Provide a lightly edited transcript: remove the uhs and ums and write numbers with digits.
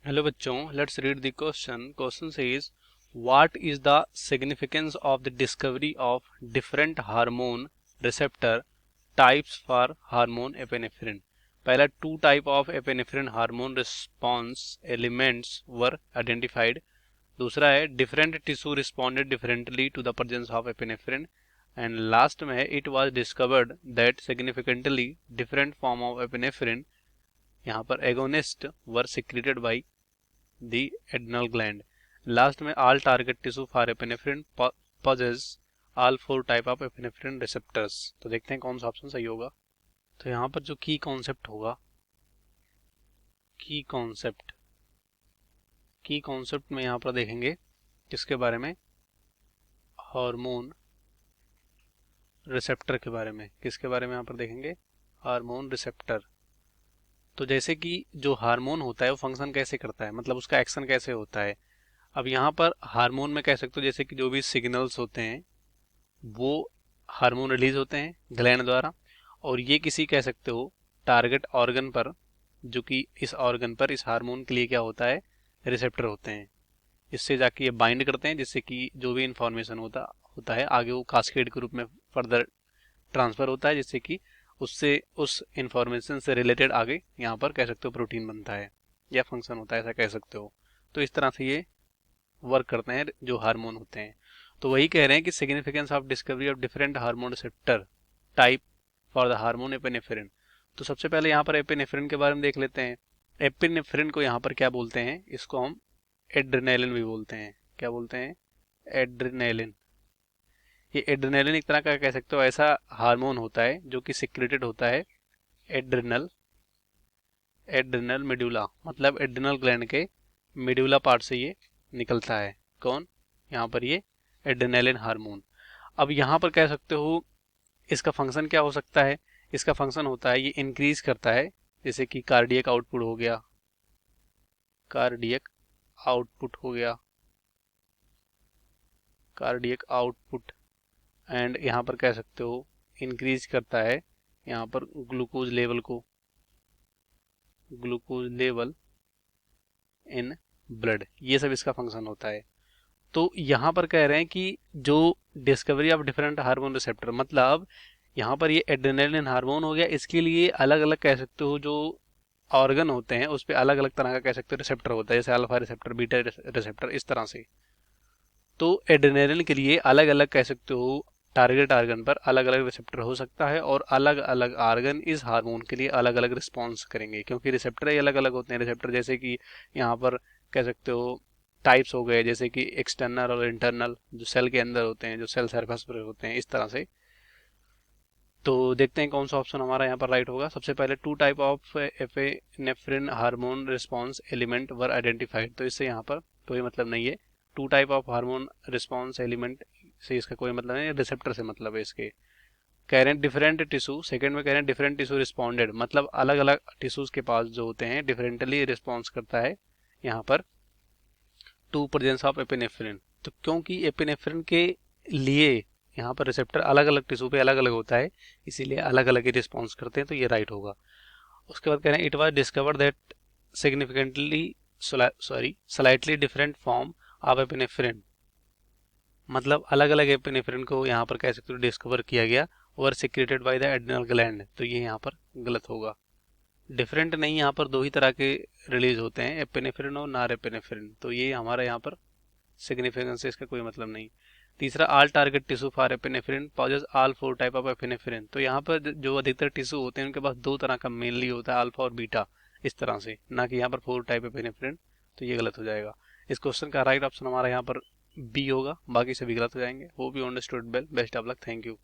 Hello बच्चों, let's read the question. Question says what is the significance of the discovery of different hormone receptor types for hormone epinephrine. पहला two type of epinephrine hormone response elements were identified. दूसरा है different tissue responded differently to the presence of epinephrine. And last में है it was discovered that significantly different form of epinephrine यहाँ पर agonist were secreted by the adrenal gland. Last में all target tissue for epinephrine possess all four type of epinephrine receptors। तो देखते हैं कौन सा ऑप्शन सही होगा। तो यहाँ पर जो की कॉन्सेप्ट होगा, की कॉन्सेप्ट में यहाँ पर देखेंगे किसके बारे में, हार्मोन रिसेप्टर के बारे में। किसके बारे में यहाँ पर देखेंगे, हार्मोन रिसेप्टर। तो जैसे कि जो हार्मोन होता है वो फंक्शन कैसे करता है, मतलब उसका एक्शन कैसे होता है। अब यहाँ पर हार्मोन में कह सकते हो जैसे कि जो भी सिग्नल्स होते हैं वो हार्मोन रिलीज होते हैं ग्लैंड द्वारा, और ये किसी कह सकते हो टारगेट ऑर्गन पर, जो कि इस ऑर्गन पर इस हार्मोन के लिए क्या होता है, रिसेप्टर होते हैं। इससे जाके ये बाइंड करते हैं जिससे कि जो भी इंफॉर्मेशन होता है आगे वो कास्केड के रूप में फर्दर ट्रांसफर होता है, जिससे कि उससे उस इंफॉर्मेशन से रिलेटेड आगे यहाँ पर कह सकते हो प्रोटीन बनता है या फंक्शन होता है, ऐसा कह सकते हो। तो इस तरह से ये वर्क करते हैं जो हार्मोन होते हैं। तो वही कह रहे हैं कि significance of discovery of different hormone receptor type for the hormone epinephrine. तो सबसे पहले यहाँ पर एपिनेफ्रिन के बारे में देख लेते हैं। एपिनेफ्रिन को यहाँ पर क्या बोलते हैं, इसको हम एड्रेनालिन भी बोलते हैं। क्या बोलते हैं, एड्रेनालिन। ये एड्रेनालिन एक तरह का कह सकते हो ऐसा हार्मोन होता है जो कि सिक्रेटेड होता है एड्रिनल मेडुला, मतलब एड्रिनल ग्लैंड के मेडुला पार्ट से ये निकलता है। कौन, यहाँ पर ये एड्रेनालिन हार्मोन। अब यहाँ पर कह सकते हो इसका फंक्शन क्या हो सकता है। इसका फंक्शन होता है ये इंक्रीज करता है, जैसे कि कार्डियक आउटपुट हो गया, कार्डियक आउटपुट हो गया, कार्डियक आउटपुट। एंड यहाँ पर कह सकते हो इंक्रीज करता है यहाँ पर ग्लूकोज लेवल को, ग्लूकोज लेवल इन ब्लड। ये सब इसका फंक्शन होता है। तो यहाँ पर कह रहे हैं कि जो discovery of different hormone receptor, मतलब यहाँ पर ये एड्रेनालिन हार्मोन हो गया, इसके लिए अलग अलग कह सकते हो जो ऑर्गन होते हैं उस पर अलग अलग तरह का कह सकते हो रिसेप्टर होता है, जैसे अल्फा रिसेप्टर, बीटा रिसेप्टर, इस तरह से। तो एड्रेनालिन के लिए अलग अलग कह सकते हो टारगेट ऑर्गन पर अलग अलग रिसेप्टर हो सकता है, और अलग अलग ऑर्गन इस हार्मोन के लिए अलग अलग रिस्पॉन्स करेंगे, क्योंकि रिसेप्टर ही अलग अलग होते हैं। रिसेप्टर जैसे कि यहाँ पर कह सकते हो टाइप्स हो गए, जैसे कि एक्सटर्नल और इंटरनल, जो सेल के अंदर होते हैं, जो सेल सरफेस पर होते हैं, इस तरह से। तो देखते हैं कौन सा ऑप्शन हमारा यहाँ पर राइट होगा। सबसे पहले two type of epinephrine hormone response element were identified. तो इससे यहाँ पर कोई मतलब नहीं है। Two type of hormone response element से इसका कोई मतलब नहीं है, रिसेप्टर से मतलब है इसके। कह रहे हैं डिफरेंट टिश्यू, सेकंड में कह रहे हैं डिफरेंट टिश्यू रिस्पॉन्डेड, मतलब अलग अलग टिश्यूज के पास जो होते हैं डिफरेंटली रिस्पॉन्स करता है यहाँ पर टू प्रेजेंस ऑफ एपिनेफ्रिन। तो क्योंकि एपिनेफ्रिन के लिए यहाँ पर रिसेप्टर अलग अलग टिश्यू पे अलग अलग होता है, इसीलिए अलग अलग ही रिस्पॉन्स करते हैं, तो ये राइट होगा। उसके बाद कह रहे हैं it was discovered that significantly slightly different form of epinephrine, मतलब अलग अलग एपिनेफ्रिन को यहाँ पर कह सकते हो डिस्कवर किया गया, were secreted by the adrenal gland. तो ये यहाँ पर गलत होगा। डिफरेंट नहीं, यहाँ पर दो ही तरह के रिलीज होते हैं, एपिनेफ्रिन और नार एपिनेफ्रिन। तो ये हमारा यहाँ पर सिग्निफिकेंस से इसका कोई मतलब नहीं। तीसरा all target tissue for epinephrine possess all four type of epinephrine. तो यहाँ पर जो अधिकतर टिश्यू होते हैं उनके पास दो तरह का मेनली होता है, अल्फा और बीटा, इस तरह से, ना कि यहाँ पर फोर टाइप एपिनेफ्रिन। तो ये गलत हो जाएगा। इस क्वेश्चन का राइट ऑप्शन हमारा यहाँ पर बी होगा, बाकी सभी गलत हो जाएंगे। Hope you understood well, best of luck, thank you.